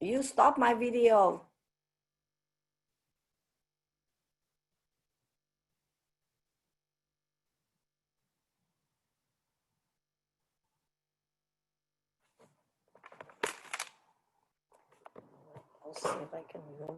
You stop my video. I'll see if I can remove.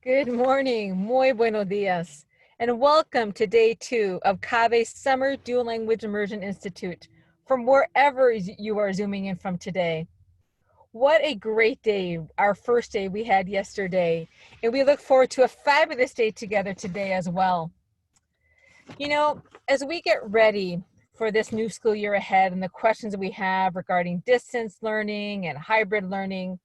Good morning, muy buenos dias, and welcome to day 2 of CABE's Summer Dual Language Immersion Institute from wherever you are zooming in from today. What a great day, our first day we had yesterday, and we look forward to a fabulous day together today as well. You know, as we get ready for this new school year ahead and the questions we have regarding distance learning and hybrid learning,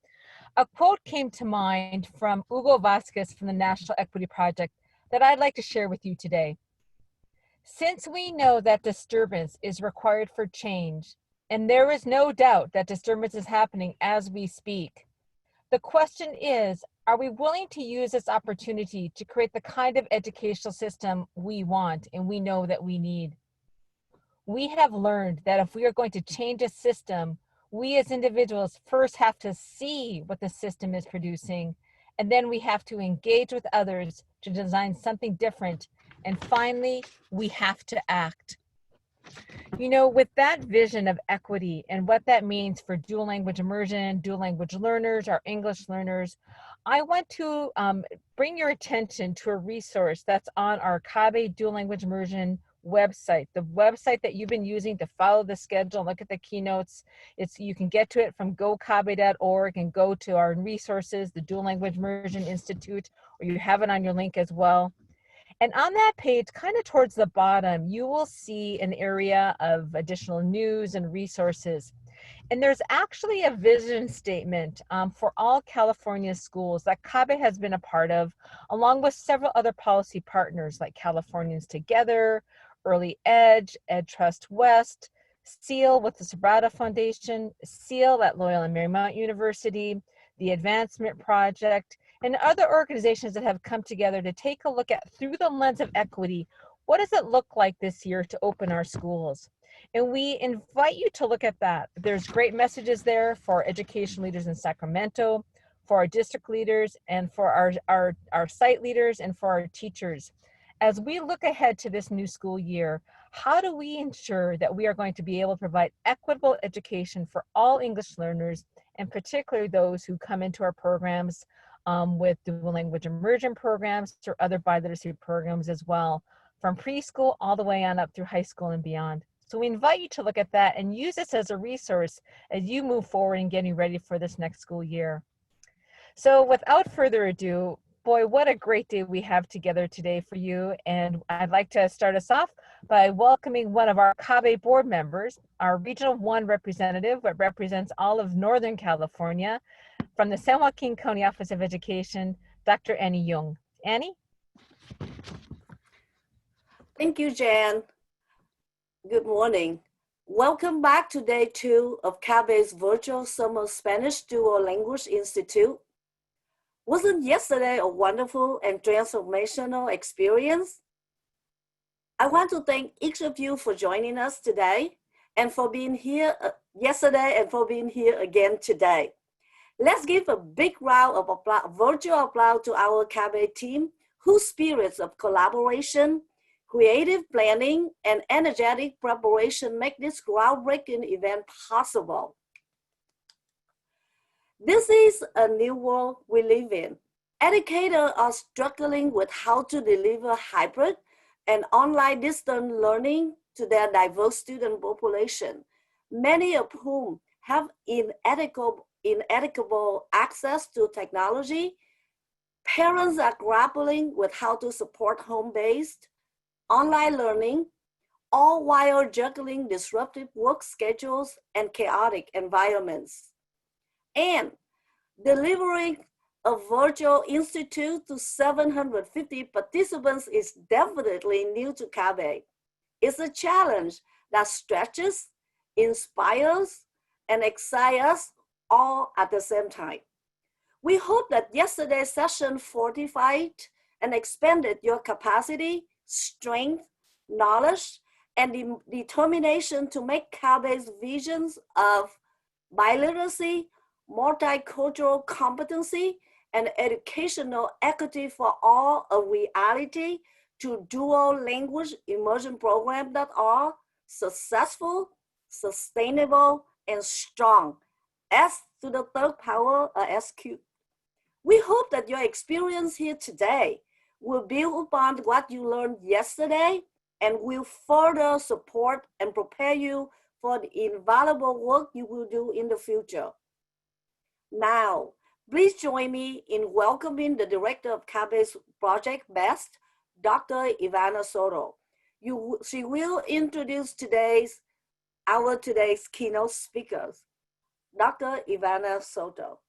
a quote came to mind from Hugo Vasquez from the National Equity Project that I'd like to share with you today. Since we know that disturbance is required for change, and there is no doubt that disturbance is happening as we speak, the question is, are we willing to use this opportunity to create the kind of educational system we want and we know that we need? We have learned that if we are going to change a system, we as individuals first have to see what the system is producing, and then we have to engage with others to design something different. And finally, we have to act. You know, with that vision of equity and what that means for dual language immersion, dual language learners, our English learners, I want to bring your attention to a resource that's on our CABE dual language immersion website, the website that you've been using to follow the schedule, look at the keynotes. You can get to it from gocabe.org and go to our resources, the Dual Language Immersion Institute, or you have it on your link as well. And on that page, kind of towards the bottom, you will see an area of additional news and resources. And there's actually a vision statement for all California schools that CABE has been a part of, along with several other policy partners like Californians Together, Early Edge, EdTrust West, SEAL with the Sobrata Foundation, SEAL at Loyola Marymount University, the Advancement Project, and other organizations that have come together to take a look at, through the lens of equity, what does it look like this year to open our schools? And we invite you to look at that. There's great messages there for education leaders in Sacramento, for our district leaders, and for our site leaders, and for our teachers. As we look ahead to this new school year, how do we ensure that we are going to be able to provide equitable education for all English learners, and particularly those who come into our programs with dual language immersion programs or other biliteracy programs as well, from preschool all the way on up through high school and beyond. So we invite you to look at that and use this as a resource as you move forward in getting ready for this next school year. So without further ado, boy, what a great day we have together today for you. And I'd like to start us off by welcoming one of our CABE board members, our Regional 1 representative that represents all of Northern California, from the San Joaquin County Office of Education, Dr. Annie Young. Annie? Thank you, Jan. Good morning. Welcome back to day 2 of CABE's virtual Summer Spanish Dual Language Institute. Wasn't yesterday a wonderful and transformational experience? I want to thank each of you for joining us today and for being here yesterday and for being here again today. Let's give a big round of applause, virtual applause to our CABE team, whose spirits of collaboration, creative planning, and energetic preparation make this groundbreaking event possible. This is a new world we live in. Educators are struggling with how to deliver hybrid and online distance learning to their diverse student population, many of whom have inadequate access to technology. Parents are grappling with how to support home-based online learning, all while juggling disruptive work schedules and chaotic environments. And delivering a virtual institute to 750 participants is definitely new to CABE. It's a challenge that stretches, inspires, and excites us all at the same time. We hope that yesterday's session fortified and expanded your capacity, strength, knowledge, and determination to make CABE's visions of biliteracy, multicultural competency, and educational equity for all a reality to dual language immersion programs that are successful, sustainable, and strong, S to the third power of SQ. We hope that your experience here today will build upon what you learned yesterday and will further support and prepare you for the invaluable work you will do in the future. Now, please join me in welcoming the director of CABE's Project BEST, Dr. Ivana Soto. She will introduce our today's keynote speakers, Dr. Ivana Soto.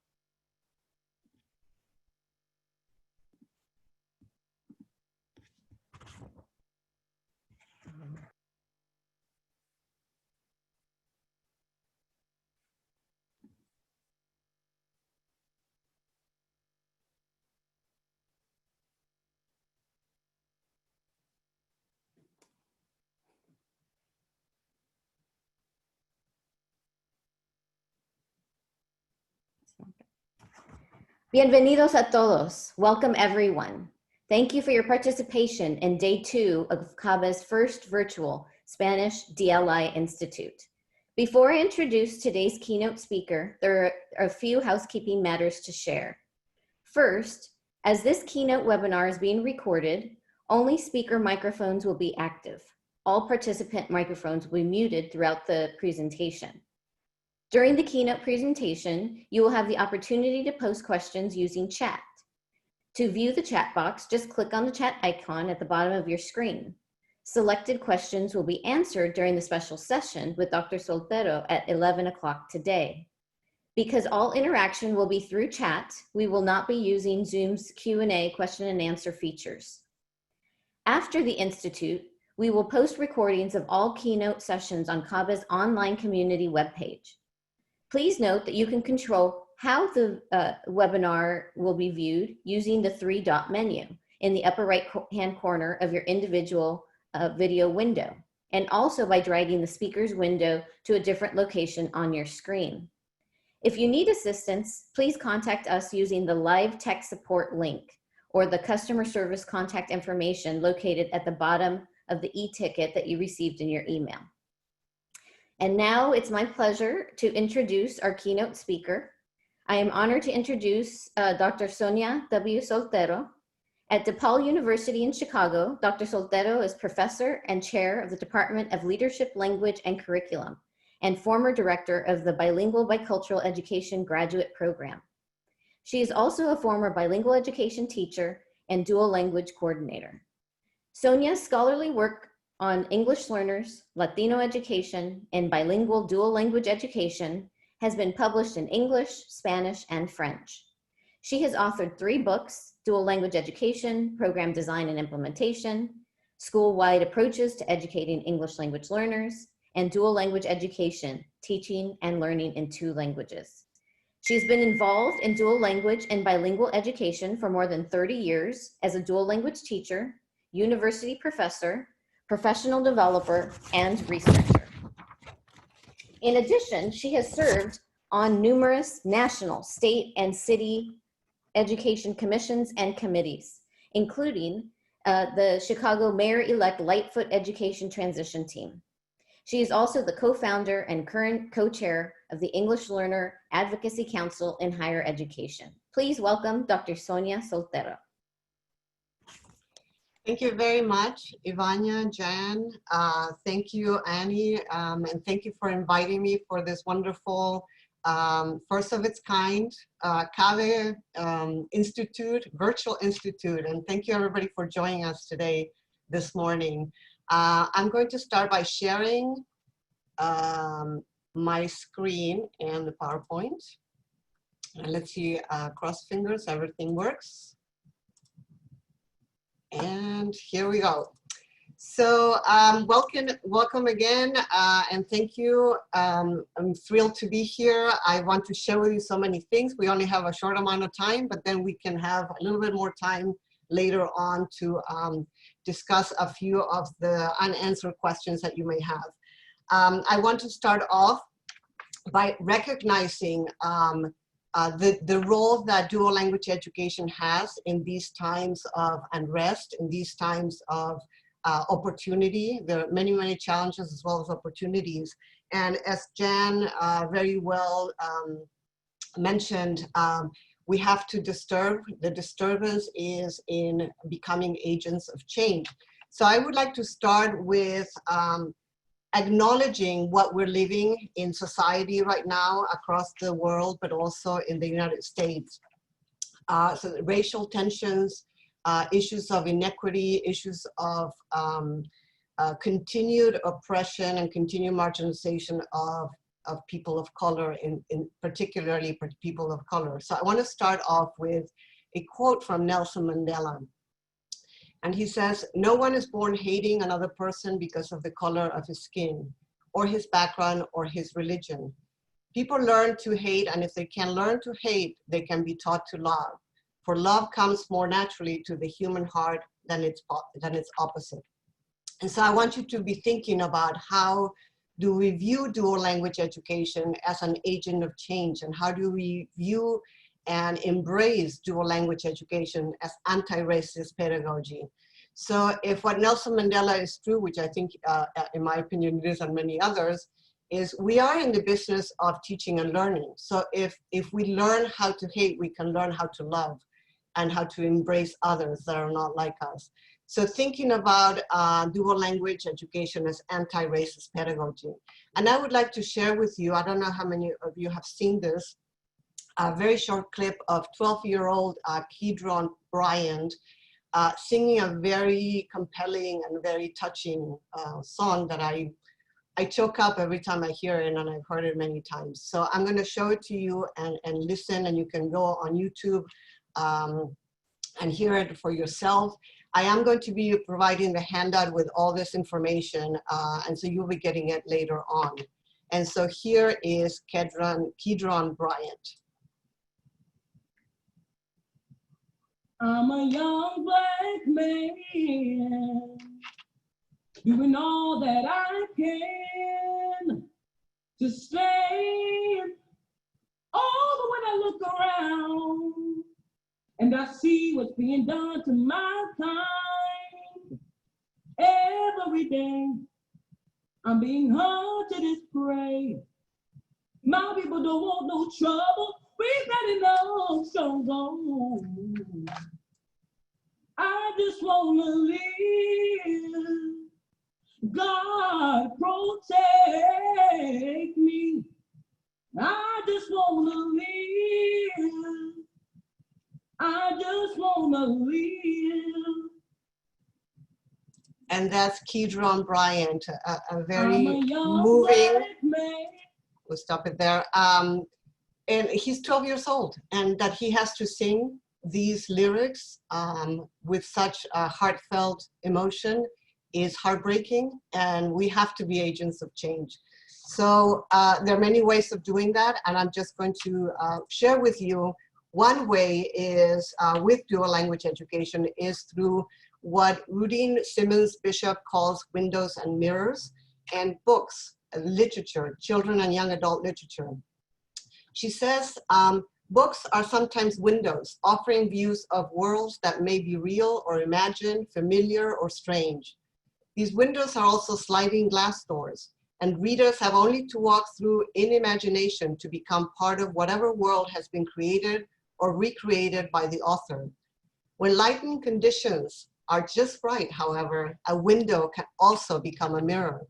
Bienvenidos a todos. Welcome everyone. Thank you for your participation in day 2 of CABE's first virtual Spanish DLI Institute. Before I introduce today's keynote speaker, there are a few housekeeping matters to share. First, as this keynote webinar is being recorded, only speaker microphones will be active. All participant microphones will be muted throughout the presentation. During the keynote presentation, you will have the opportunity to post questions using chat. To view the chat box, just click on the chat icon at the bottom of your screen. Selected questions will be answered during the special session with Dr. Soltero at 11 o'clock today. Because all interaction will be through chat, we will not be using Zoom's Q&A question and answer features. After the Institute, we will post recordings of all keynote sessions on CABE's online community webpage. Please note that you can control how the webinar will be viewed using the 3-dot menu in the upper right-hand corner of your individual video window, and also by dragging the speaker's window to a different location on your screen. If you need assistance, please contact us using the live tech support link or the customer service contact information located at the bottom of the e-ticket that you received in your email. And now it's my pleasure to introduce our keynote speaker. I am honored to introduce Dr. Sonia W. Soltero. At DePaul University in Chicago, Dr. Soltero is professor and chair of the Department of Leadership, Language, and Curriculum, and former director of the Bilingual Bicultural Education Graduate Program. She is also a former bilingual education teacher and dual language coordinator. Sonia's scholarly work on English learners, Latino education, and bilingual dual language education has been published in English, Spanish, and French. She has authored 3 books: Dual Language Education, Program Design and Implementation, School-Wide Approaches to Educating English Language Learners, and Dual Language Education, Teaching and Learning in 2 Languages. She's been involved in dual language and bilingual education for more than 30 years as a dual language teacher, university professor, professional developer, and researcher. In addition, she has served on numerous national, state, and city education commissions and committees, including the Chicago Mayor-elect Lightfoot Education Transition Team. She is also the co-founder and current co-chair of the English Learner Advocacy Council in Higher Education. Please welcome Dr. Sonia Soltero. Thank you very much, Ivana, Jan. Thank you, Annie, and thank you for inviting me for this wonderful, first of its kind, CABE Institute, Virtual Institute. And thank you, everybody, for joining us today, this morning. I'm going to start by sharing my screen and the PowerPoint. And let's see, cross fingers, everything works. And here we go. So welcome again, and thank you. I'm thrilled to be here. I want to share with you so many things. We only have a short amount of time, but then we can have a little bit more time later on to discuss a few of the unanswered questions that you may have. I want to start off by recognizing the role that dual language education has in these times of unrest, in these times of opportunity. There are many, many challenges as well as opportunities. And as Jan very well mentioned, we have to disturb. The disturbance is in becoming agents of change. So I would like to start with acknowledging what we're living in society right now across the world, but also in the United States. So racial tensions, issues of inequity, issues of continued oppression and continued marginalization of people of color, in particularly people of color. So I want to start off with a quote from Nelson Mandela. And he says, "No one is born hating another person because of the color of his skin, or his background, or his religion. People learn to hate, and if they can learn to hate, they can be taught to love. For love comes more naturally to the human heart than its opposite." And so I want you to be thinking about, how do we view dual language education as an agent of change? And how do we view and embrace dual language education as anti-racist pedagogy? So if what Nelson Mandela is true, which I think, in my opinion, it is, and many others, is we are in the business of teaching and learning. So if we learn how to hate, we can learn how to love and how to embrace others that are not like us. So thinking about dual language education as anti-racist pedagogy. And I would like to share with you, I don't know how many of you have seen this, a very short clip of 12-year-old Keyone Bryant singing a very compelling and very touching song that I choke up every time I hear it, and I've heard it many times. So I'm going to show it to you and listen, and you can go on YouTube and hear it for yourself. I am going to be providing the handout with all this information, and so you'll be getting it later on. And so here is Keyone Bryant. I'm a young black man, doing all that I can to stand. Oh, but when I look around and I see what's being done to my kind, every day I'm being hunted as prey. My people don't want no trouble. We've got enough shows on. I just wanna live. God protect me. I just wanna live. I just wanna live. And that's Keyone Bryant, a very moving, we'll stop it there. And he's 12 years old, and that he has to sing these lyrics with such a heartfelt emotion is heartbreaking, and we have to be agents of change. So there are many ways of doing that, and I'm just going to share with you. One way is with dual language education is through what Rudine Simmons Bishop calls windows and mirrors, and books, literature, children and young adult literature. She says, books are sometimes windows, offering views of worlds that may be real or imagined, familiar or strange. These windows are also sliding glass doors, and readers have only to walk through in imagination to become part of whatever world has been created or recreated by the author. When lighting conditions are just right, however, a window can also become a mirror.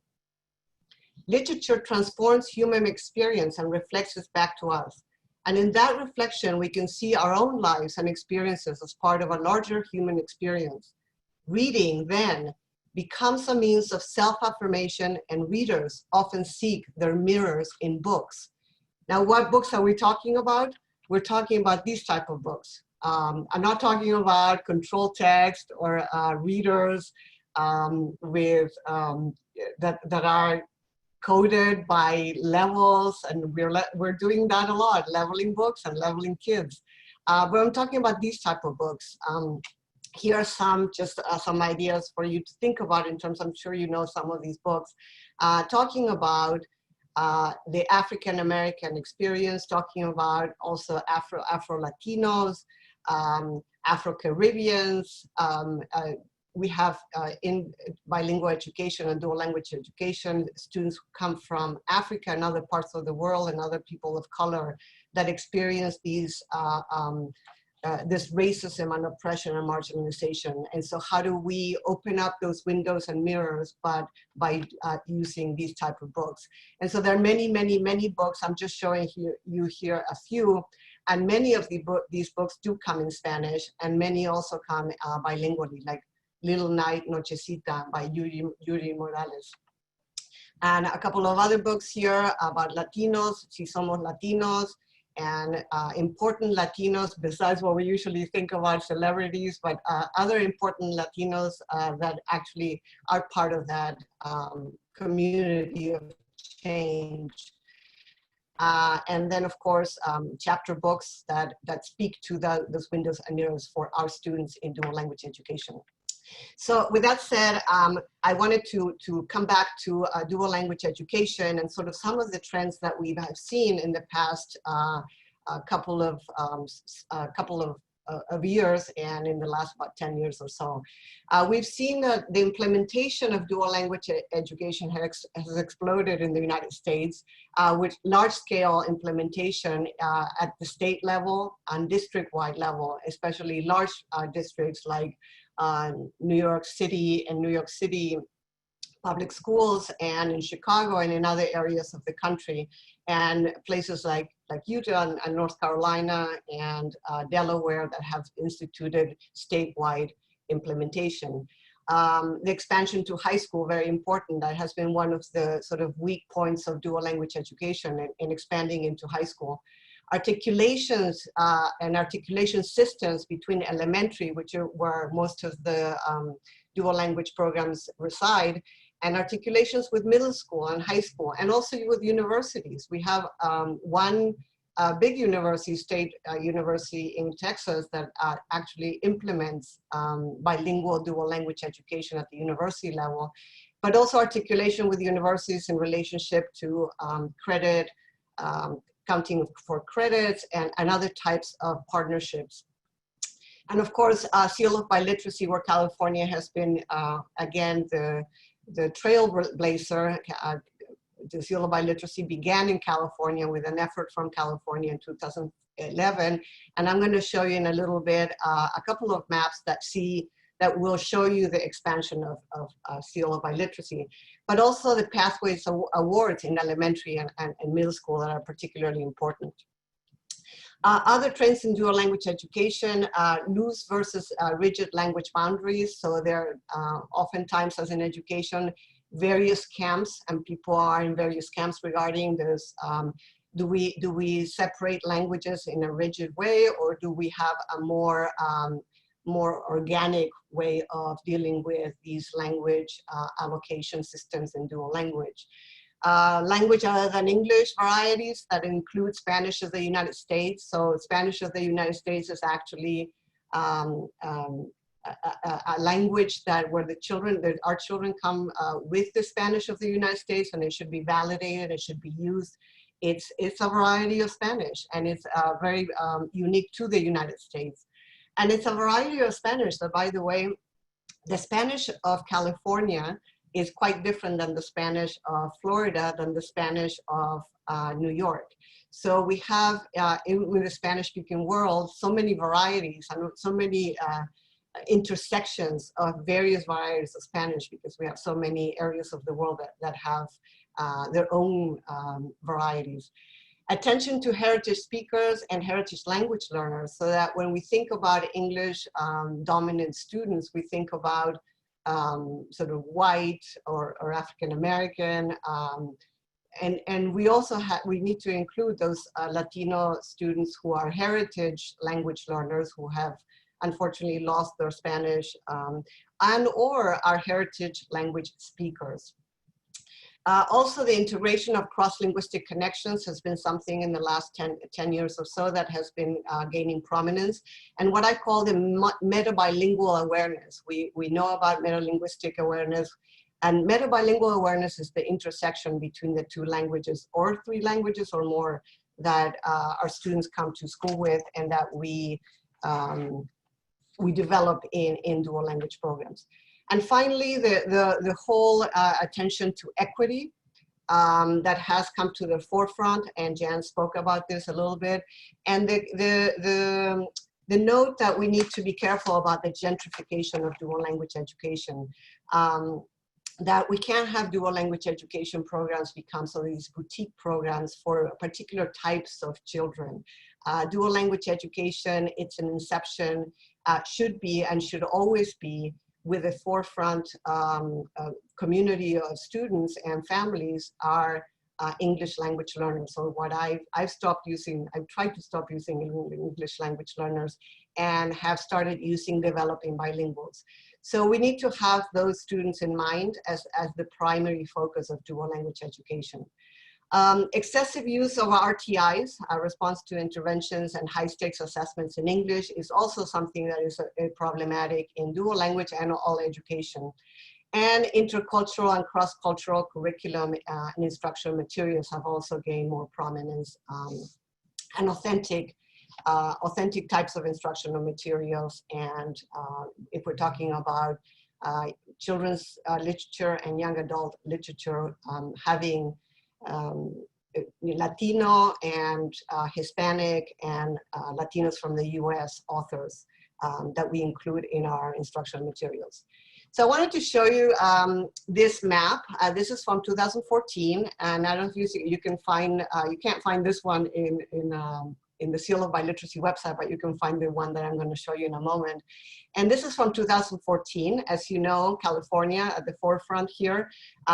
Literature transforms human experience and reflects it back to us. And in that reflection, we can see our own lives and experiences as part of a larger human experience. Reading, then, becomes a means of self-affirmation, and readers often seek their mirrors in books. Now, what books are we talking about? We're talking about these type of books. I'm not talking about control text or readers that are coded by levels, and we're doing that a lot, leveling books and leveling kids. But I'm talking about these type of books. Here are some ideas for you to think about in terms, I'm sure you know some of these books, talking about the African American experience, talking about also Afro-Latinos, Afro-Caribbeans. We have in bilingual education and dual language education, students who come from Africa and other parts of the world, and other people of color that experience these this racism and oppression and marginalization. And so how do we open up those windows and mirrors, but by using these type of books? And so there are many, many, many books. I'm just showing you here a few. And many of these books do come in Spanish, and many also come bilingually, like Little Night, Nochecita by Yuri Morales. And a couple of other books here about Latinos, Si Somos Latinos, and important Latinos, besides what we usually think about celebrities, but other important Latinos that actually are part of that community of change. And then, of course, chapter books that speak to those windows and mirrors for our students in dual language education. So with that said, I wanted to come back to dual language education and sort of some of the trends that we have seen in the past couple of years and in the last about 10 years or so. We've seen that the implementation of dual language education has exploded in the United States with large-scale implementation at the state level and district-wide level, especially large districts like New York City and New York City public schools, and in Chicago and in other areas of the country, and places like Utah and North Carolina and Delaware that have instituted statewide implementation. The expansion to high school, very important. That has been one of the sort of weak points of dual language education in expanding into high school. Articulations and articulation systems between elementary, which are where most of the dual language programs reside, and articulations with middle school and high school, and also with universities. We have one big university, state university in Texas that actually implements bilingual dual language education at the university level, but also articulation with universities in relationship to credit, counting for credits, and other types of partnerships. And of course, Seal of Biliteracy, where California has been, again, the trailblazer. The Seal of Biliteracy began in California with an effort from California in 2011. And I'm going to show you in a little bit a couple of maps that will show you the expansion of Seal of Biliteracy, but also the Pathways Awards in elementary and middle school that are particularly important. Other trends in dual language education, loose versus rigid language boundaries. So there are oftentimes, as in education, various camps, and people are in various camps regarding this. Do we separate languages in a rigid way, or do we have a more organic way of dealing with these language allocation systems in dual language? Language other than English varieties that include Spanish of the United States. So Spanish of the United States is actually a language where our children come with the Spanish of the United States, and it should be validated, it should be used. It's a variety of Spanish, and it's very unique to the United States. And it's a variety of Spanish that, by the way, the Spanish of California is quite different than the Spanish of Florida, than the Spanish of New York. So we have, in the Spanish-speaking world, so many varieties and so many intersections of various varieties of Spanish, because we have so many areas of the world that have their own varieties. Attention to heritage speakers and heritage language learners, so that when we think about English dominant students, we think about sort of white or African American, and we also we need to include those Latino students who are heritage language learners who have unfortunately lost their Spanish, and or our heritage language speakers. Also, the integration of cross-linguistic connections has been something in the last 10 years or so that has been gaining prominence. And what I call the meta-bilingual awareness. We know about meta-linguistic awareness, and meta-bilingual awareness is the intersection between the two languages or three languages or more that our students come to school with, and that we develop in dual language programs. And finally, the whole attention to equity that has come to the forefront, and Jan spoke about this a little bit, and the note that we need to be careful about the gentrification of dual language education, that we can't have dual language education programs become some of these boutique programs for particular types of children. Dual language education, it's an inception, should be and should always be with the forefront community of students and families are English language learners. So what I've tried to stop using English language learners and have started using developing bilinguals. So we need to have those students in mind as the primary focus of dual language education. Excessive use of RTIs, response to interventions, and high stakes assessments in English is also something that is problematic in dual language and all education. And intercultural and cross-cultural curriculum and instructional materials have also gained more prominence, and authentic types of instructional materials. And if we're talking about children's literature and young adult literature, having Latino and Hispanic and Latinos from the US authors that we include in our instructional materials. So I wanted to show you this map. This is from 2014, and I don't know if you can find, you can't find this one in the Seal of Biliteracy website, but you can find the one that I'm going to show you in a moment. And this is from 2014. As you know, California at the forefront here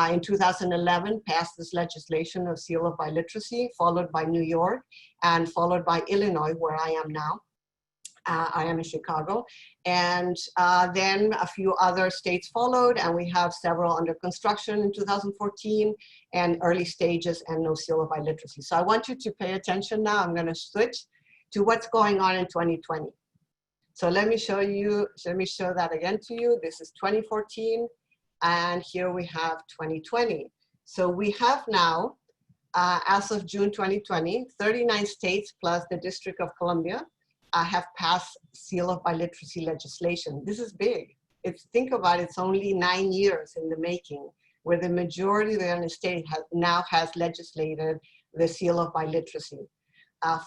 in 2011 passed this legislation of Seal of Biliteracy, followed by New York and followed by Illinois, where I am now. I am in Chicago. And then a few other states followed, and we have several under construction in 2014 and early stages and no seal of biliteracy. So I want you to pay attention now. I'm going to switch to what's going on in 2020. So let me show that again to you. This is 2014, and here we have 2020. So we have now, as of June 2020, 39 states plus the District of Columbia have passed seal of biliteracy legislation. This is big. Think about it, it's only 9 years in the making, where the majority of the United States now has legislated the seal of biliteracy.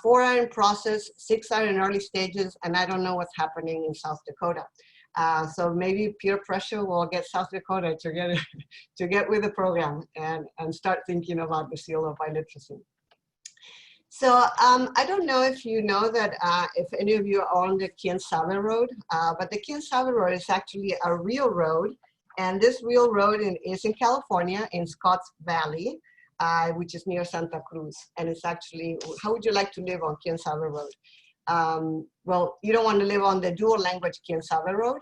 4 are in process, 6 are in early stages, and I don't know what's happening in South Dakota. So maybe peer pressure will get South Dakota to get with the program and start thinking about the seal of biliteracy. So I don't know if you know that if any of you are on the Quien-Sabe Road, but the Quien-Sabe Road is actually a real road, and this real road is in California, in Scotts Valley, which is near Santa Cruz. And it's actually, how would you like to live on Quien-Sabe Road? Well, you don't want to live on the dual language Quien-Sabe Road,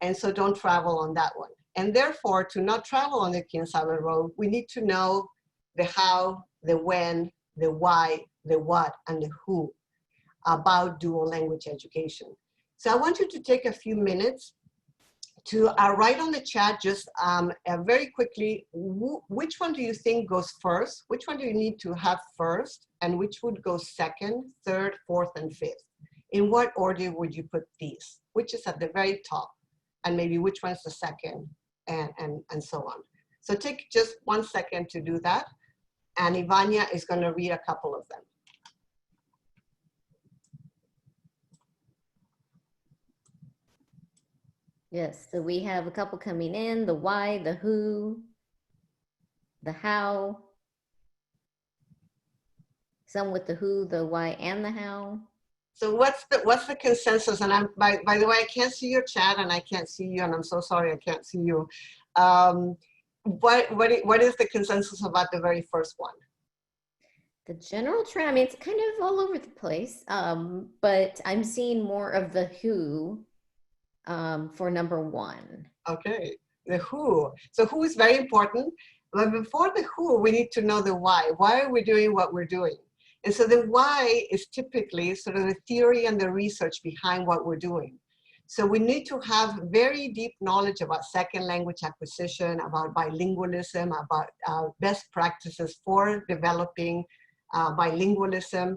and so don't travel on that one. And therefore, to not travel on the Quien-Sabe Road, we need to know the how, the when, the why, the what, and the who about dual language education. So I want you to take a few minutes to write on the chat just very quickly, which one do you think goes first? Which one do you need to have first? And which would go second, third, fourth, and fifth? In what order would you put these? Which is at the very top? And maybe which one's the second, and so on. So take just 1 second to do that. And Ivania is going to read a couple of them. Yes, so we have a couple coming in, the why, the who, the how, some with the who, the why, and the how. So what's the consensus? And by the way, I can't see your chat and I can't see you, and I'm so sorry I can't see you. What is the consensus about the very first one? The general trend, I mean, it's kind of all over the place, but I'm seeing more of the who for number 1. Okay, the who. So who is very important, but before the who, we need to know the why. Why are we doing what we're doing? And so the why is typically sort of the theory and the research behind what we're doing. So we need to have very deep knowledge about second language acquisition, about bilingualism, about best practices for developing bilingualism,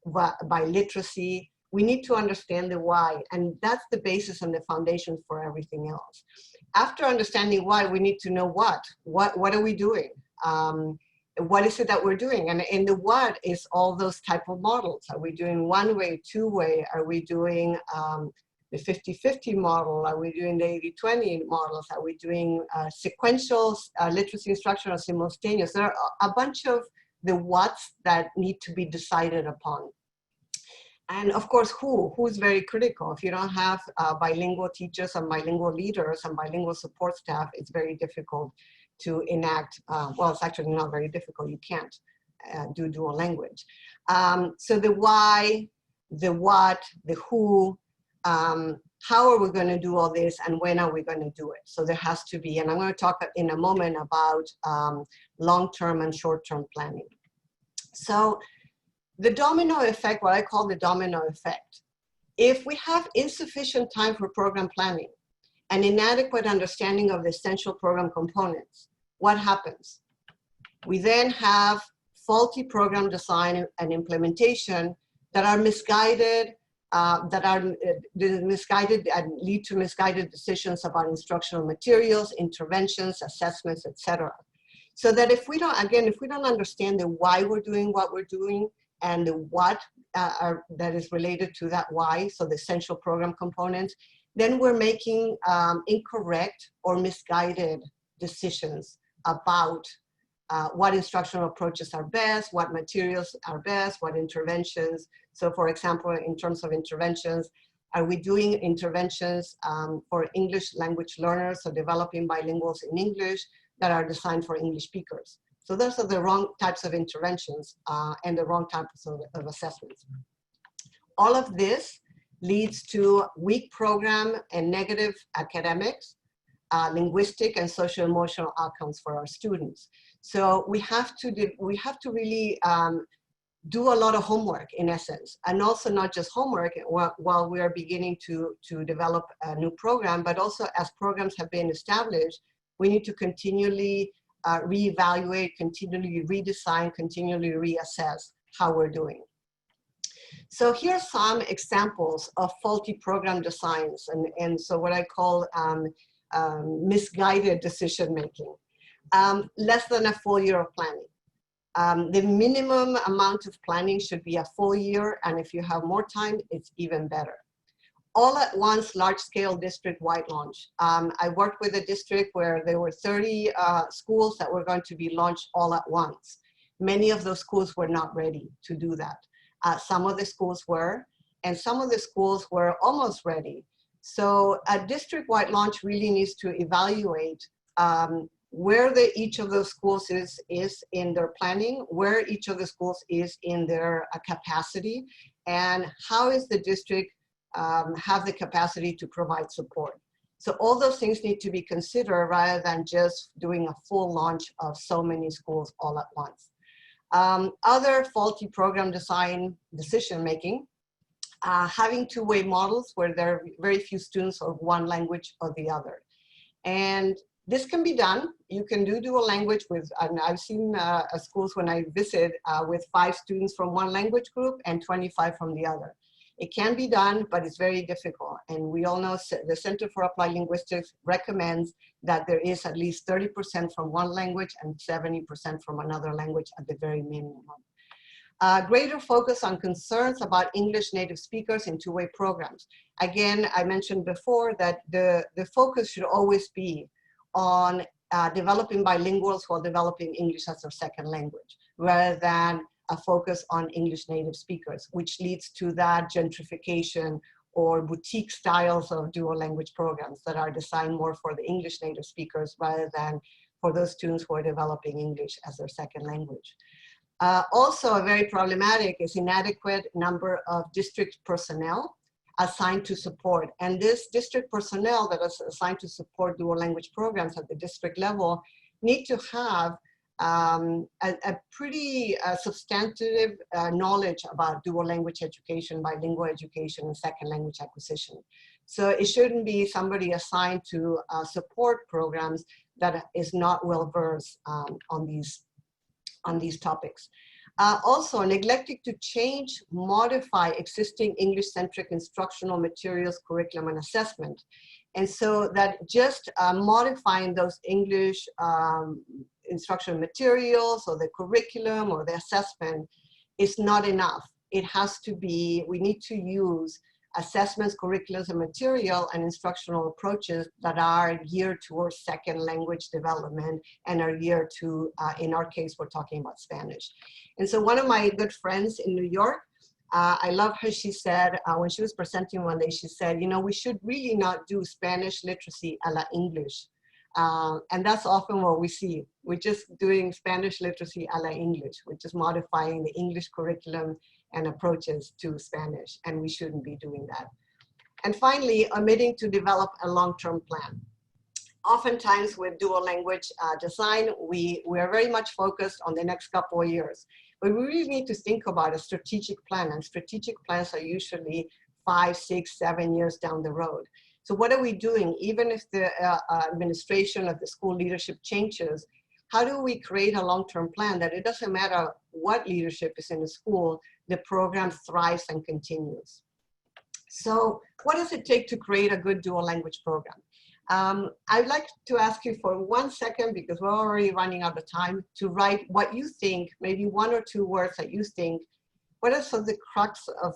biliteracy. We need to understand the why, and that's the basis and the foundation for everything else. After understanding why, we need to know what are we doing? What is it that we're doing? And in the what is all those type of models. Are we doing one way, two way? Are we doing the 50-50 model? Are we doing the 80-20 models? Are we doing sequential literacy instruction or simultaneous? There are a bunch of the what's that need to be decided upon. And of course, who's very critical. If you don't have bilingual teachers and bilingual leaders and bilingual support staff, it's very difficult to enact, well, it's actually not very difficult, you can't do dual language. So the why, the what, the who, how are we going to do all this, and when are we going to do it? So there has to be, and I'm going to talk in a moment about long-term and short-term planning. So the domino effect, what I call the domino effect, if we have insufficient time for program planning and inadequate understanding of the essential program components, what happens? We then have faulty program design and implementation that are misguided, misguided and lead to misguided decisions about instructional materials, interventions, assessments, etc. So that if we don't, again, if we don't understand the why we're doing what we're doing and the what that is related to that why, so the essential program components, then we're making incorrect or misguided decisions about what instructional approaches are best, what materials are best, what interventions. So for example, in terms of interventions, are we doing interventions for English language learners, so developing bilinguals in English that are designed for English speakers? So those are the wrong types of interventions and the wrong types of assessments. All of this leads to weak program and negative academics, linguistic and social-emotional outcomes for our students. So we have to really do a lot of homework, in essence, and also not just homework while we are beginning to develop a new program, but also as programs have been established, we need to continually reevaluate, continually redesign, continually reassess how we're doing. So here's some examples of faulty program designs, and so what I call misguided decision-making. Less than a full year of planning. The minimum amount of planning should be a full year, and if you have more time, it's even better. All at once, large-scale district-wide launch. I worked with a district where there were 30 schools that were going to be launched all at once. Many of those schools were not ready to do that. Some of the schools were, and some of the schools were almost ready. So a district-wide launch really needs to evaluate where each of those schools is in their planning, where each of the schools is in their capacity, and how is the district have the capacity to provide support. So all those things need to be considered rather than just doing a full launch of so many schools all at once. Other faulty program design decision-making, having two-way models where there are very few students of one language or the other. And this can be done. You can do dual language with, and I've seen schools when I visit with 5 students from one language group and 25 from the other. It can be done, but it's very difficult. And we all know the Center for Applied Linguistics recommends that there is at least 30% from one language and 70% from another language at the very minimum. Greater focus on concerns about English native speakers in two-way programs. Again, I mentioned before that the focus should always be on developing bilinguals while developing English as their second language, rather than a focus on English native speakers, which leads to that gentrification or boutique styles of dual language programs that are designed more for the English native speakers rather than for those students who are developing English as their second language. Also very problematic is inadequate number of district personnel assigned to support. And this district personnel that is assigned to support dual language programs at the district level need to have a pretty substantive knowledge about dual language education, bilingual education, and second language acquisition. So it shouldn't be somebody assigned to support programs that is not well versed on these topics. Also, neglecting to change, modify existing English-centric instructional materials, curriculum, and assessment. And so that just modifying those English instructional materials or the curriculum or the assessment is not enough. It has to be, we need to use assessments, curriculums, and material and instructional approaches that are geared towards second language development and are geared to, in our case, we're talking about Spanish. And so one of my good friends in New York I love her. She said, when she was presenting one day, she said, you know, we should really not do Spanish literacy a la English. And that's often what we see. We're just doing Spanish literacy a la English. We're just modifying the English curriculum and approaches to Spanish, and we shouldn't be doing that. And finally, omitting to develop a long-term plan. Oftentimes with dual language design, we are very much focused on the next couple of years. But we really need to think about a strategic plan, and strategic plans are usually 5, 6, 7 years down the road. So what are we doing? Even if the administration of the school leadership changes, how do we create a long-term plan that it doesn't matter what leadership is in the school, the program thrives and continues? So what does it take to create a good dual language program? I'd like to ask you for 1 second, because we're already running out of time, to write what you think, maybe 1 or 2 words that you think, what are some of the crux of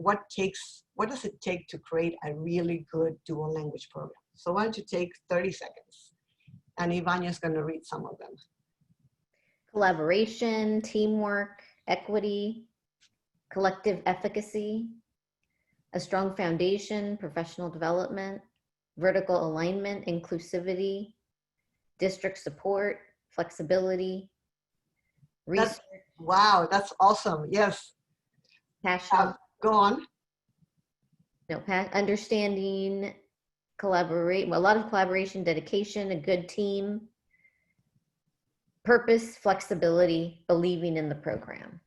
what does it take to create a really good dual language program? So why don't you take 30 seconds? And Ivania's going to read some of them. Collaboration, teamwork, equity, collective efficacy, a strong foundation, professional development, vertical alignment, inclusivity, district support, flexibility, research. Wow, that's awesome. Yes. Passion. Go on. No, understanding, collaborate, well, a lot of collaboration, dedication, a good team, purpose, flexibility, believing in the program.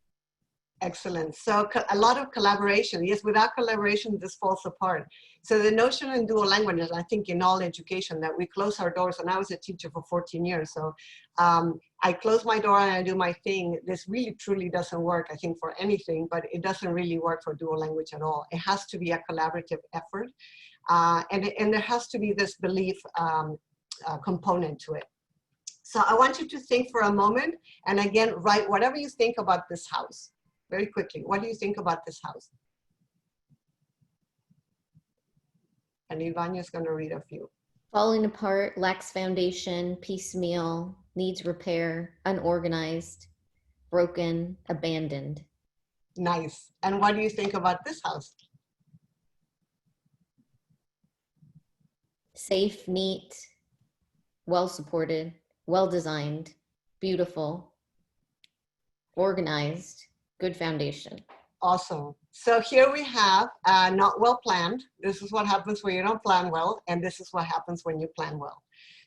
Excellent. So a lot of collaboration. Yes, without collaboration, this falls apart. So the notion in dual languages, I think in all education, that we close our doors, and I was a teacher for 14 years. So I close my door and I do my thing. This really truly doesn't work, I think, for anything, but it doesn't really work for dual language at all. It has to be a collaborative effort. And there has to be this belief component to it. So I want you to think for a moment, and again, write whatever you think about this house. Very quickly, what do you think about this house? And Ivania's going to read a few. Falling apart, lacks foundation, piecemeal, needs repair, unorganized, broken, abandoned. Nice. And what do you think about this house? Safe, neat, well supported, well designed, beautiful, organized, good foundation. Awesome. So here we have not well planned. This is what happens when you don't plan well, and this is what happens when you plan well.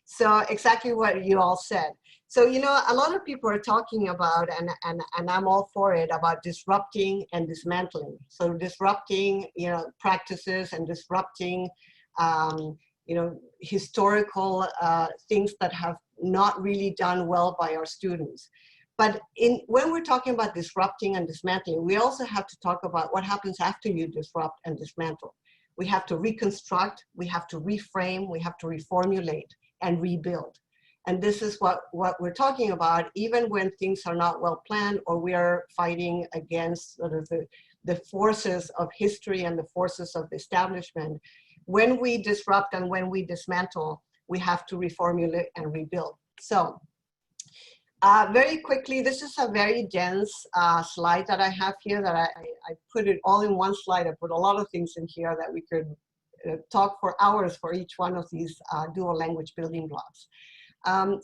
So exactly what you all said. So, you know, a lot of people are talking about, and I'm all for it, about disrupting and dismantling. So disrupting, you know, practices, and disrupting, you know, historical things that have not really done well by our students. But when we're talking about disrupting and dismantling, we also have to talk about what happens after you disrupt and dismantle. We have to reconstruct, we have to reframe, we have to reformulate and rebuild. And this is what we're talking about, even when things are not well planned, or we are fighting against sort of the forces of history and the forces of the establishment. When we disrupt and when we dismantle, we have to reformulate and rebuild. So very quickly, this is a very dense slide that I have here, that I put it all in one slide. I put a lot of things in here that we could talk for hours for each one of these dual language building blocks.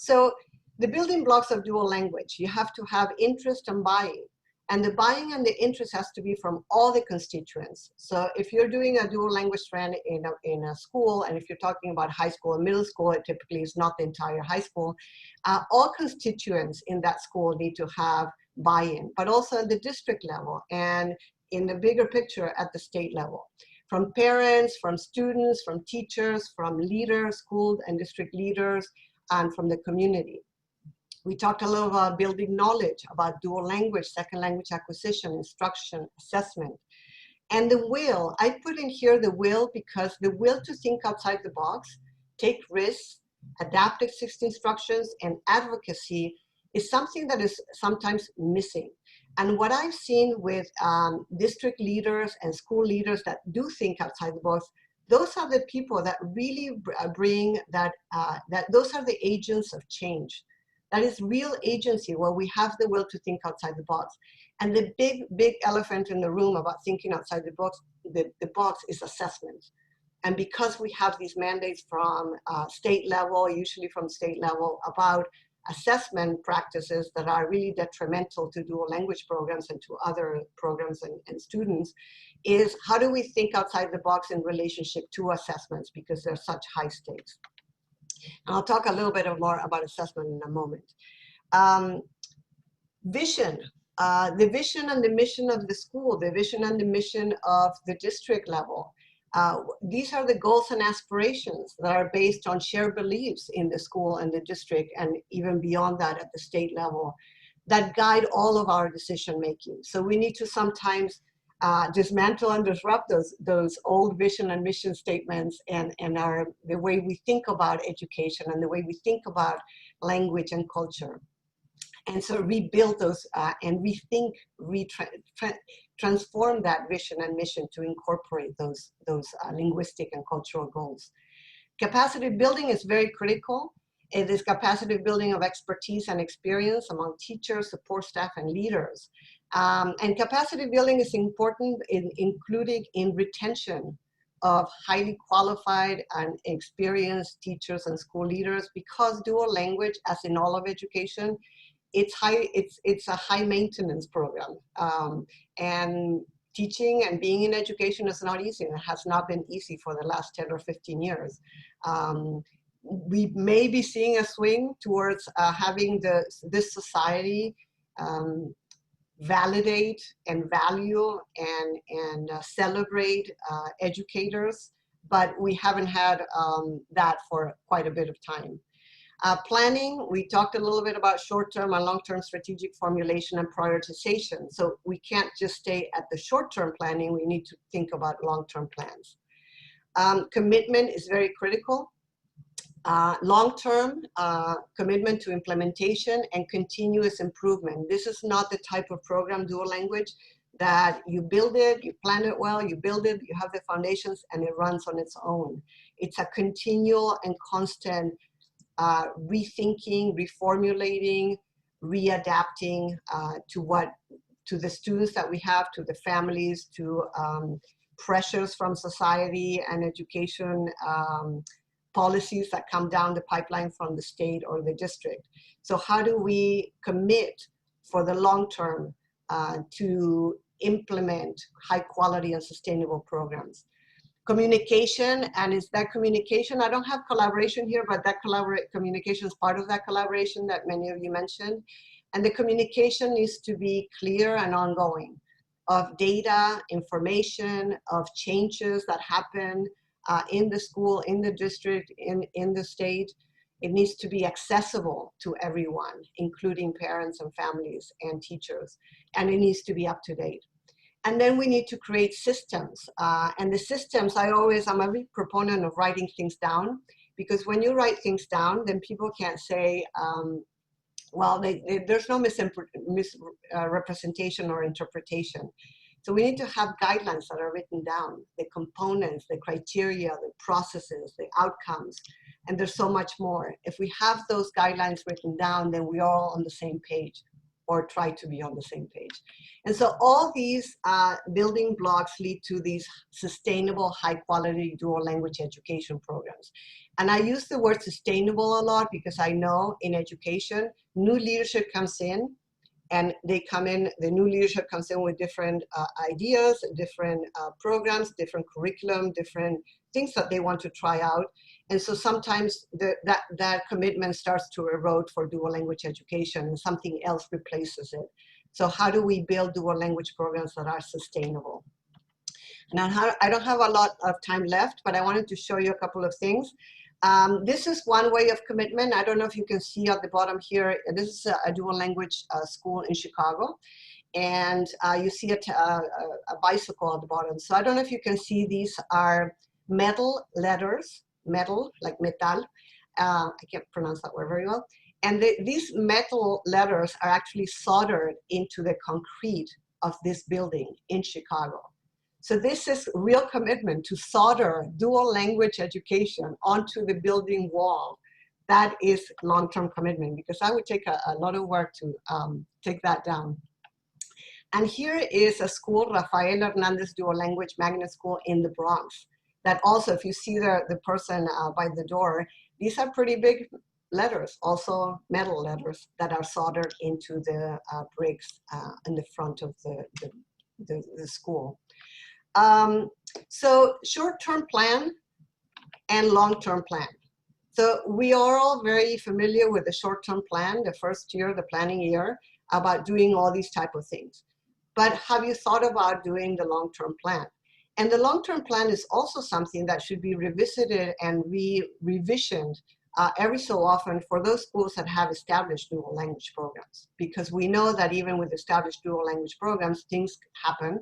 So the building blocks of dual language, you have to have interest and buy-in. And the buy-in and the interest has to be from all the constituents. So if you're doing a dual language trend in a school, and if you're talking about high school and middle school, it typically is not the entire high school. All constituents in that school need to have buy-in, but also at the district level and in the bigger picture at the state level. From parents, from students, from teachers, from leaders, school and district leaders, and from the community. We talked a little about building knowledge about dual language, second language acquisition, instruction, assessment. And the will, I put in here the will because the will to think outside the box, take risks, adapt existing instructions, and advocacy is something that is sometimes missing. And what I've seen with district leaders and school leaders that do think outside the box, those are the people that really bring that, those are the agents of change. That is real agency, where we have the will to think outside the box. And the big elephant in the room about thinking outside the box is assessment. And because we have these mandates from state level, usually from state level, about assessment practices that are really detrimental to dual language programs and to other programs and students, is how do we think outside the box in relationship to assessments, because they're such high stakes. And I'll talk a little bit more about assessment in a moment. Vision. The vision and the mission of the school, the vision and the mission of the district level. These are the goals and aspirations that are based on shared beliefs in the school and the district, and even beyond that at the state level, that guide all of our decision making. So we need to sometimes dismantle and disrupt those old vision and mission statements and the way we think about education and the way we think about language and culture. And so rebuild those and rethink, transform that vision and mission to incorporate those linguistic and cultural goals. Capacity building is very critical. It is capacity building of expertise and experience among teachers, support staff, and leaders. And capacity building is important, including in retention of highly qualified and experienced teachers and school leaders, because dual language, as in all of education, it's a high maintenance program, and teaching and being in education is not easy, and it has not been easy for the last 10 or 15 years. We may be seeing a swing towards having this society validate and value and celebrate educators, but we haven't had that for quite a bit of time. Planning, we talked a little bit about short-term and long-term strategic formulation and prioritization. So we can't just stay at the short-term planning, we need to think about long-term plans. Commitment is very critical. Long-term commitment to implementation and continuous improvement. This is not the type of program, dual language, that you build it, you plan it well, you build it, you have the foundations, and it runs on its own. It's a continual and constant rethinking, reformulating, readapting to the students that we have, to the families, to pressures from society and education policies that come down the pipeline from the state or the district. So how do we commit for the long term to implement high quality and sustainable programs? Communication, and is that communication, I don't have collaboration here, but that communication is part of that collaboration that many of you mentioned. And the communication needs to be clear and ongoing, of data, information, of changes that happen in the school, in the district, in the state. It needs to be accessible to everyone, including parents and families and teachers, and it needs to be up to date. And then we need to create systems. And the systems, I'm a big proponent of writing things down, because when you write things down, then people can't say, well, there's no misrepresentation or interpretation. So we need to have guidelines that are written down, the components, the criteria, the processes, the outcomes, and there's so much more. If we have those guidelines written down, then we're all on the same page, or try to be on the same page. And so all these building blocks lead to these sustainable, high quality dual language education programs. And I use the word sustainable a lot because I know in education, new leadership comes in, and they come in, the new leadership comes in with different ideas, different programs, different curriculum, different things that they want to try out. And so sometimes that commitment starts to erode for dual language education, and something else replaces it. So how do we build dual language programs that are sustainable? Now, I don't have a lot of time left, but I wanted to show you a couple of things. This is one way of commitment. I don't know if you can see at the bottom here, this is a dual language school in Chicago. And you see a bicycle at the bottom. So I don't know if you can see, these are metal letters, metal, like metal. I can't pronounce that word very well. And these metal letters are actually soldered into the concrete of this building in Chicago. So this is real commitment to solder dual language education onto the building wall. That is long-term commitment, because I would take a lot of work to take that down. And here is a school, Rafael Hernandez Dual Language Magnet School in the Bronx. That also, if you see the person by the door, these are pretty big letters, also metal letters that are soldered into the bricks in the front of the school. So short-term plan and long-term plan. So we are all very familiar with the short-term plan, the first year, the planning year, about doing all these type of things. But have you thought about doing the long-term plan? And the long-term plan is also something that should be revisited and revisioned every so often for those schools that have established dual language programs. Because we know that even with established dual language programs, things happen,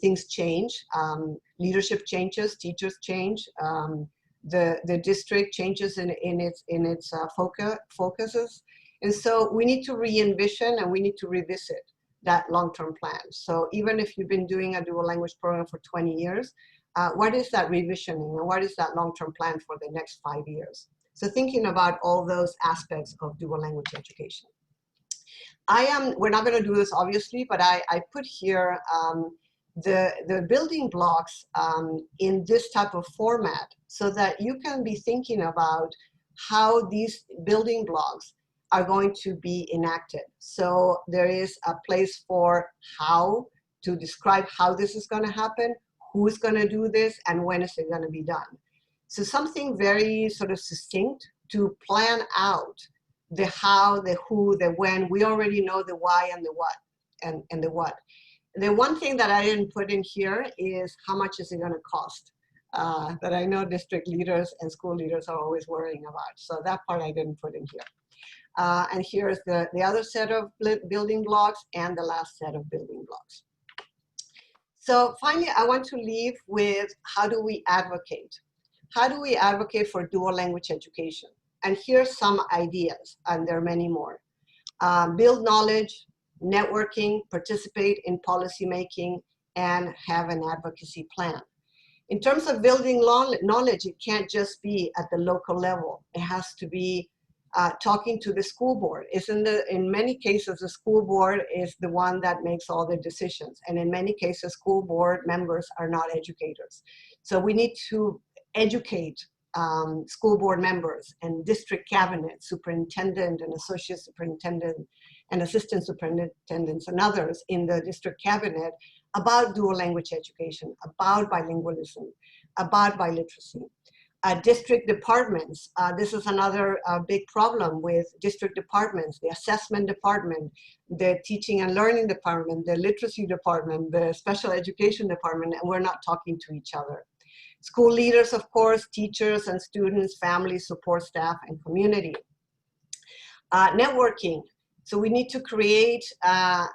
things change, leadership changes, teachers change, the district changes in its focuses. And so we need to re-envision and we need to revisit that long-term plan. So even if you've been doing a dual language program for 20 years, what is that revisioning and what is that long-term plan for the next 5 years? So thinking about all those aspects of dual language education. We're not going to do this obviously, but I put here the building blocks in this type of format so that you can be thinking about how these building blocks are going to be enacted. So there is a place for how to describe how this is going to happen, who's going to do this, and when is it going to be done. So something very sort of succinct to plan out the how, the who, the when. We already know the why and the what and the what. The one thing that I didn't put in here is how much is it going to cost, that I know district leaders and school leaders are always worrying about. So that part I didn't put in here. And here's the other set of building blocks and the last set of building blocks. So finally, I want to leave with how do we advocate? How do we advocate for dual language education? And here's some ideas, and there are many more. Build knowledge, networking, participate in policy making, and have an advocacy plan. In terms of building knowledge, it can't just be at the local level. It has to be talking to the school board. In many cases, the school board is the one that makes all the decisions. And in many cases, school board members are not educators. So we need to educate school board members and district cabinet, superintendent and associate superintendent and assistant superintendents and others in the district cabinet about dual language education, about bilingualism, about biliteracy. District departments, this is another big problem with district departments, the assessment department, the teaching and learning department, the literacy department, the special education department, and we're not talking to each other. School leaders, of course, teachers and students, families, support staff, and community. Networking. So we need to create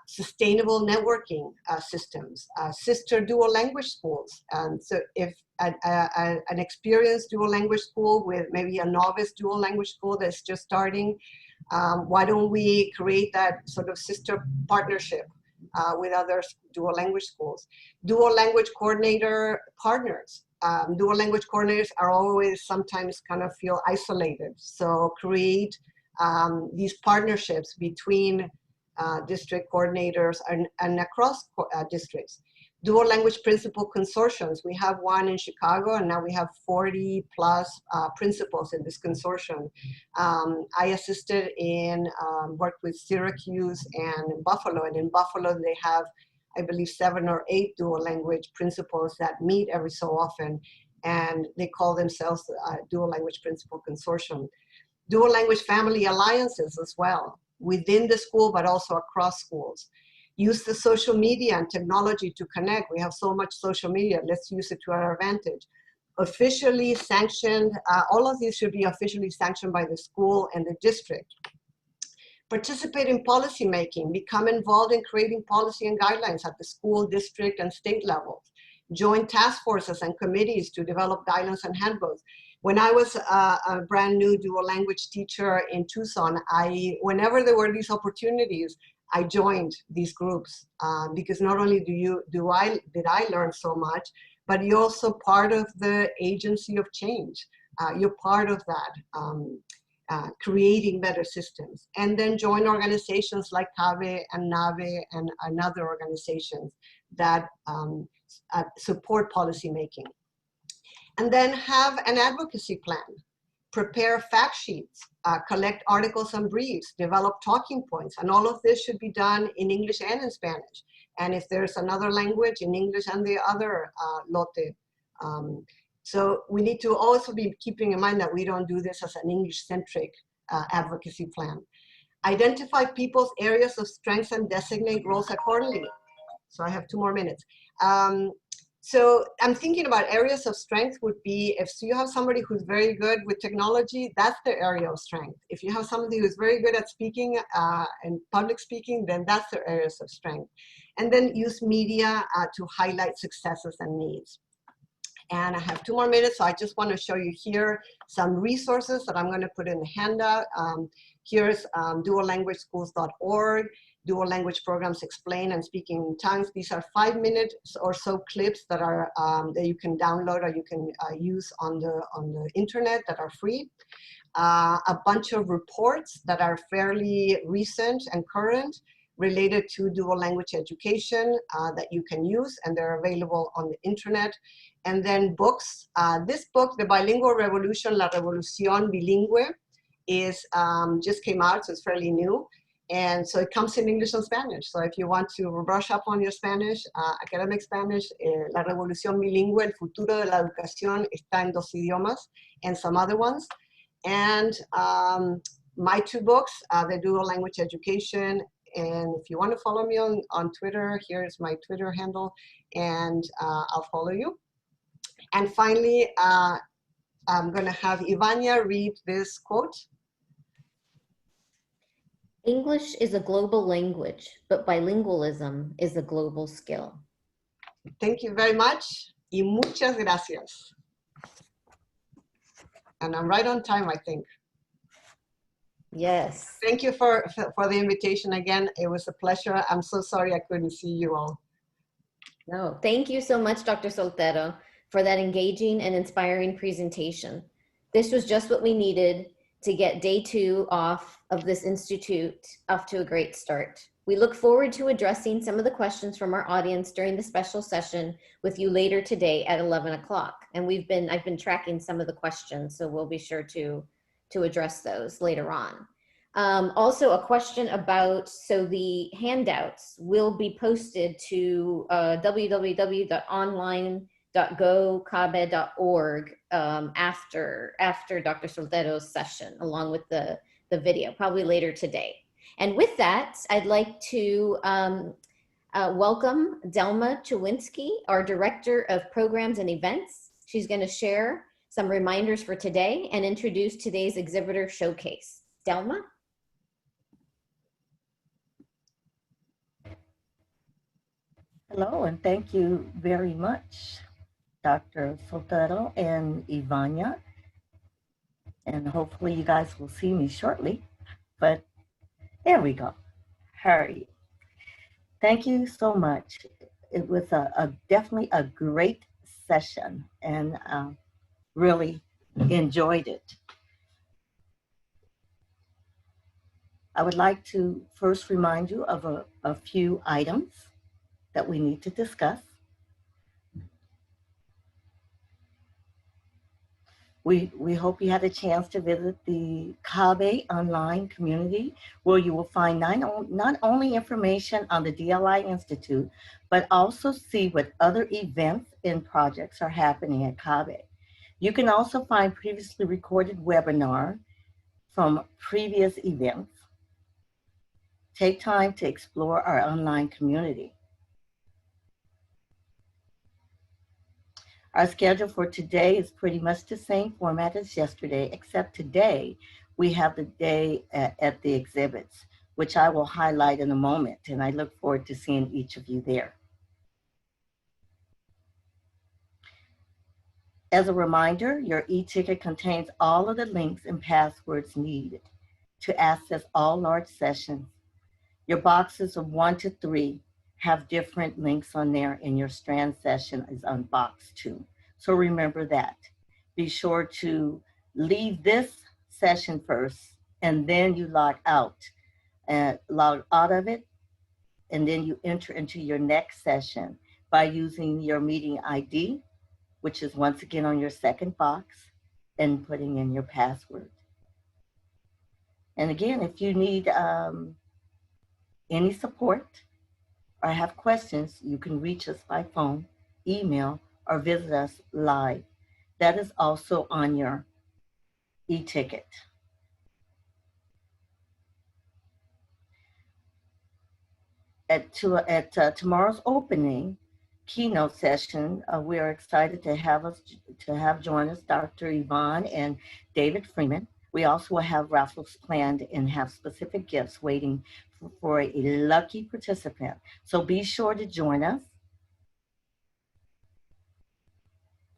sustainable networking systems, sister dual language schools. So if an experienced dual language school with maybe a novice dual language school that's just starting, why don't we create that sort of sister partnership with other dual language schools? Dual language coordinator partners. Dual language coordinators are always sometimes kind of feel isolated. So create these partnerships between district coordinators and across districts. Dual language principal consortiums. We have one in Chicago, and now we have 40 plus principals in this consortium. I assisted in, worked with Syracuse and Buffalo, and in Buffalo they have, I believe, 7 or 8 dual language principals that meet every so often, and they call themselves Dual Language Principal Consortium. Dual language family alliances as well, within the school, but also across schools. Use the social media and technology to connect. We have so much social media, let's use it to our advantage. Officially sanctioned, all of these should be officially sanctioned by the school and the district. Participate in policy making, become involved in creating policy and guidelines at the school, district, and state levels. Join task forces and committees to develop guidelines and handbooks. When I was a brand new dual language teacher in Tucson, whenever there were these opportunities, I joined these groups because not only did I learn so much, but you're also part of the agency of change. You're part of that. creating better systems. And then join organizations like CABE and NAVE and other organizations that support policymaking. And then have an advocacy plan. Prepare fact sheets, collect articles and briefs, develop talking points, and all of this should be done in English and in Spanish. And if there's another language, in English and the other lote. So we need to also be keeping in mind that we don't do this as an English-centric advocacy plan. Identify people's areas of strengths and designate roles accordingly. So I have 2 more minutes. So I'm thinking about areas of strength would be if you have somebody who's very good with technology, that's their area of strength. If you have somebody who's very good at speaking and public speaking, then that's their areas of strength. And then use media to highlight successes and needs. And I have 2 more minutes, so I just want to show you here some resources that I'm going to put in the handout. Here's duallanguageschools.org. Dual language programs explain and speaking in tongues. These are 5-minute or so clips that are that you can download or you can use on the internet that are free. A bunch of reports that are fairly recent and current related to dual language education that you can use, and they're available on the internet. And then books. This book, The Bilingual Revolution, La Revolución Bilingüe, is just came out, so it's fairly new. And so it comes in English and Spanish. So if you want to brush up on your Spanish, academic Spanish, La Revolución Bilingüe, El Futuro de la Educación está en 2 idiomas, and some other ones. And my 2 books, The Dual Language Education. And if you want to follow me on Twitter, here's my Twitter handle, and I'll follow you. And finally, I'm going to have Ivania read this quote. English is a global language, but bilingualism is a global skill. Thank you very much, y muchas gracias. And I'm right on time, I think. Yes. Thank you for the invitation again. It was a pleasure. I'm so sorry I couldn't see you all. No, thank you so much, Dr. Soltero, for that engaging and inspiring presentation. This was just what we needed to get day 2 off of this institute off to a great start. We look forward to addressing some of the questions from our audience during the special session with you later today at 11 o'clock. And I've been tracking some of the questions, so we'll be sure to address those later on. Also a question about, so the handouts will be posted to www.online.gocabe.org after Dr. Soltero's session, along with the video, probably later today. And with that, I'd like to welcome Delma Chewinski, our Director of Programs and Events. She's going to share some reminders for today and introduce today's exhibitor showcase. Delma? Hello, and thank you very much, Dr. Soltero and Ivania. And hopefully you guys will see me shortly, but there we go. Hurry. Thank you so much. It was definitely a great session, and really enjoyed it. I would like to first remind you of a few items that we need to discuss. We hope you had a chance to visit the CABE online community, where you will find not only information on the DLI Institute, but also see what other events and projects are happening at CABE. You can also find previously recorded webinar from previous events. Take time to explore our online community. Our schedule for today is pretty much the same format as yesterday, except today we have the day at the exhibits, which I will highlight in a moment, and I look forward to seeing each of you there. As a reminder, your e-ticket contains all of the links and passwords needed to access all large sessions. Your boxes of 1 to 3 have different links on there, and your strand session is on box 2. So remember that. Be sure to leave this session first, and then you log out of it, and then you enter into your next session by using your meeting ID, which is once again on your second box, and putting in your password. And again, if you need any support or have questions, you can reach us by phone, email, or visit us live. That is also on your e-ticket. At tomorrow's opening keynote session, we are excited to have join us Dr. Yvonne and David Freeman. We also will have raffles planned and have specific gifts waiting for a lucky participant. So be sure to join us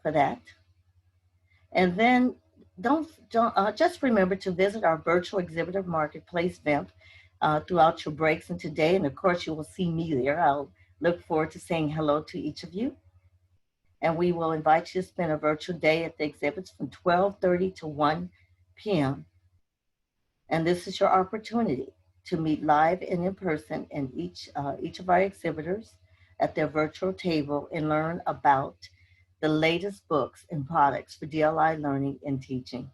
for that. And then just remember to visit our virtual exhibitor marketplace, VIMP, throughout your breaks and today. And of course, you will see me there. I'll look forward to saying hello to each of you. And we will invite you to spend a virtual day at the exhibits from 12:30 to 1 p.m. And this is your opportunity to meet live and in person in each of our exhibitors at their virtual table and learn about the latest books and products for DLI learning and teaching.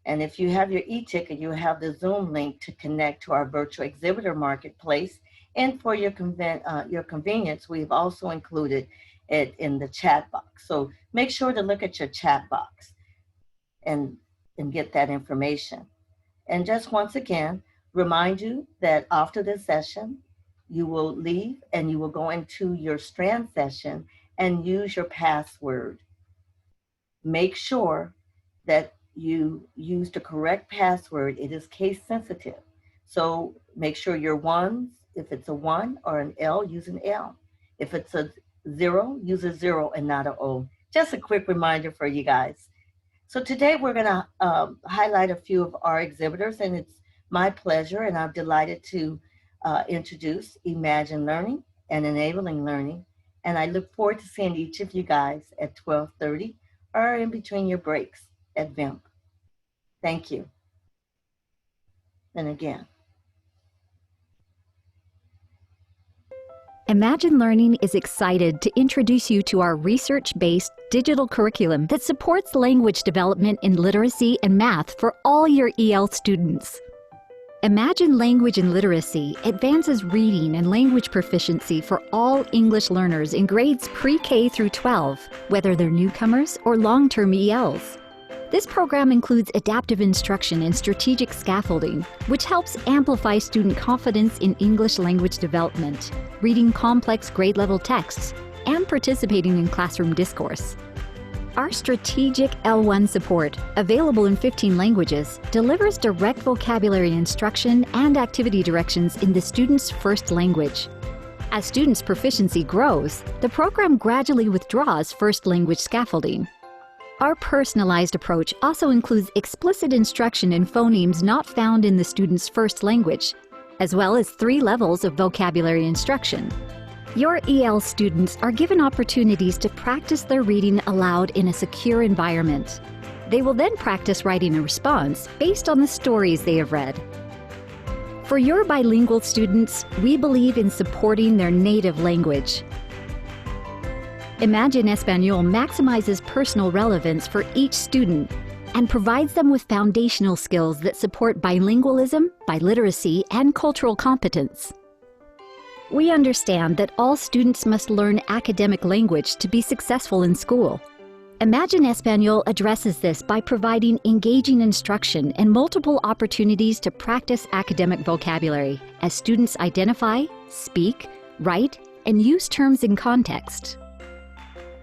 And if you have your e-ticket, you have the Zoom link to connect to our virtual exhibitor marketplace. And for your convenience, we've also included it in the chat box. So make sure to look at your chat box and get that information. And just once again, remind you that after this session, you will leave and you will go into your strand session and use your password. Make sure that you use the correct password. It is case sensitive. So make sure your ones, if it's a 1 or an L, use an L. If it's a 0, use a 0 and not an O. Just a quick reminder for you guys. So today we're gonna highlight a few of our exhibitors, and it's my pleasure and I'm delighted to introduce Imagine Learning and Enabling Learning. And I look forward to seeing each of you guys at 12:30 or in between your breaks at VIMP. Thank you. And again. Imagine Learning is excited to introduce you to our research-based digital curriculum that supports language development in literacy and math for all your EL students. Imagine Language and Literacy advances reading and language proficiency for all English learners in grades pre-K through 12, whether they're newcomers or long-term ELs. This program includes adaptive instruction and strategic scaffolding, which helps amplify student confidence in English language development, reading complex grade-level texts, and participating in classroom discourse. Our strategic L1 support, available in 15 languages, delivers direct vocabulary instruction and activity directions in the student's first language. As students' proficiency grows, the program gradually withdraws first language scaffolding. Our personalized approach also includes explicit instruction in phonemes not found in the student's first language, as well as 3 levels of vocabulary instruction. Your EL students are given opportunities to practice their reading aloud in a secure environment. They will then practice writing a response based on the stories they have read. For your bilingual students, we believe in supporting their native language. Imagine Espanol maximizes personal relevance for each student and provides them with foundational skills that support bilingualism, biliteracy, and cultural competence. We understand that all students must learn academic language to be successful in school. Imagine Espanol addresses this by providing engaging instruction and multiple opportunities to practice academic vocabulary as students identify, speak, write, and use terms in context.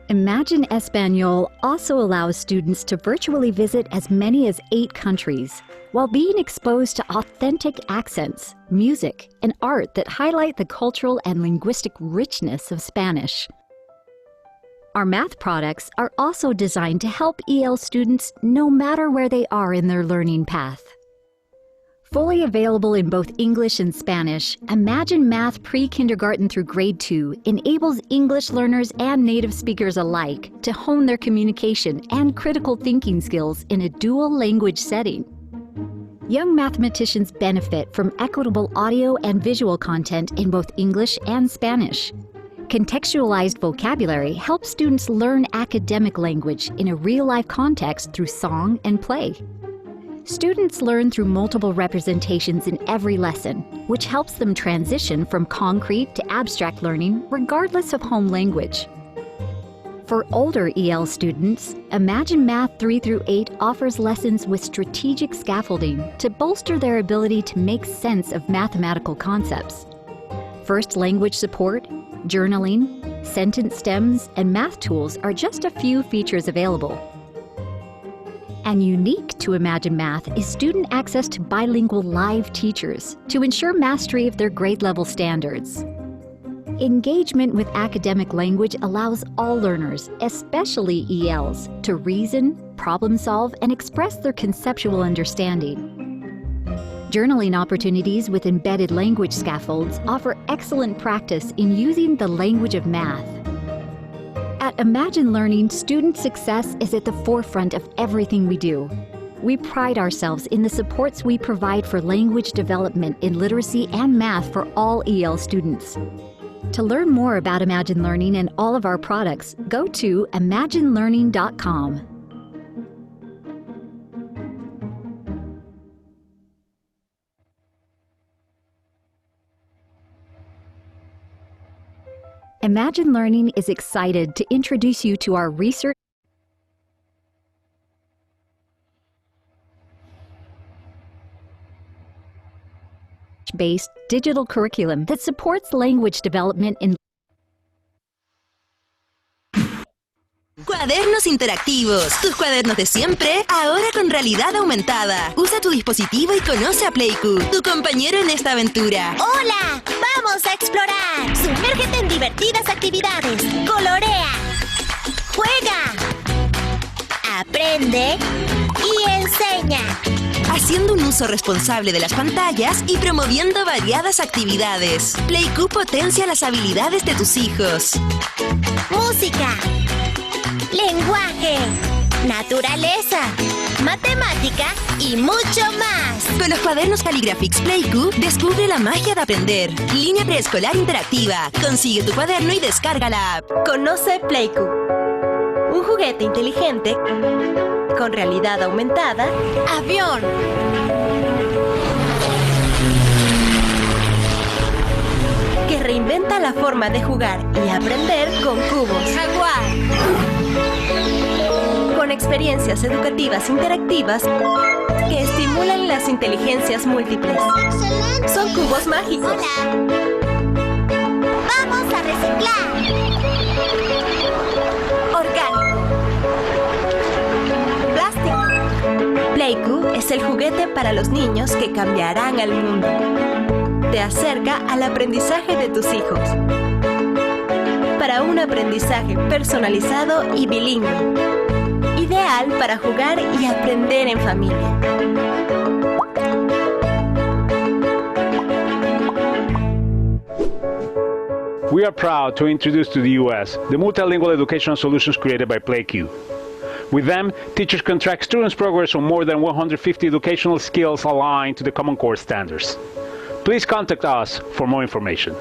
Imagine Espanol also allows students to virtually visit as many as 8 countries, while being exposed to authentic accents, music, and art that highlight the cultural and linguistic richness of Spanish. Our math products are also designed to help EL students no matter where they are in their learning path. Fully available in both English and Spanish, Imagine Math pre-kindergarten through grade 2 enables English learners and native speakers alike to hone their communication and critical thinking skills in a dual language setting. Young mathematicians benefit from equitable audio and visual content in both English and Spanish. Contextualized vocabulary helps students learn academic language in a real-life context through song and play. Students learn through multiple representations in every lesson, which helps them transition from concrete to abstract learning regardless of home language. For older EL students, Imagine Math 3 through 8 offers lessons with strategic scaffolding to bolster their ability to make sense of mathematical concepts. First language support, journaling, sentence stems, and math tools are just a few features available. And unique to Imagine Math is student access to bilingual live teachers to ensure mastery of their grade level standards. Engagement with academic language allows all learners, especially ELs, to reason, problem solve, and express their conceptual understanding. Journaling opportunities with embedded language scaffolds offer excellent practice in using the language of math. At Imagine Learning, student success is at the forefront of everything we do. We pride ourselves in the supports we provide for language development in literacy and math for all EL students. To learn more about Imagine Learning and all of our products, go to imaginelearning.com. Imagine Learning is excited to introduce you to our research-based digital curriculum that supports language development in Cuadernos interactivos, tus cuadernos de siempre, ahora con realidad aumentada. Usa tu dispositivo y conoce a Playku, tu compañero en esta aventura. ¡Hola! ¡Vamos a explorar! Sumérgete en divertidas actividades. Colorea. Juega. Aprende y enseña. Haciendo un uso responsable de las pantallas y promoviendo variadas actividades. Playku potencia las habilidades de tus hijos. Música. Lenguaje, naturaleza, matemática y mucho más. Con los cuadernos Calligraphics Playku, descubre la magia de aprender. Línea preescolar interactiva. Consigue tu cuaderno y descarga la app. Conoce Playku, un juguete inteligente con realidad aumentada. Avión. Que reinventa la forma de jugar y aprender con cubos. Jaguar. Con experiencias educativas interactivas que estimulan las inteligencias múltiples. ¡Excelente! Son cubos mágicos. Hola. ¡Vamos a reciclar! Orgánico. Plástico. Playku es el juguete para los niños que cambiarán al mundo. Te acerca al aprendizaje de tus hijos. Para un aprendizaje personalizado y bilingüe. Ideal para jugar y aprender en familia. We are proud to introduce to the U.S. the multilingual educational solutions created by Playku. With them, teachers can track students' progress on more than 150 educational skills aligned to the Common Core standards. Please contact us for more information.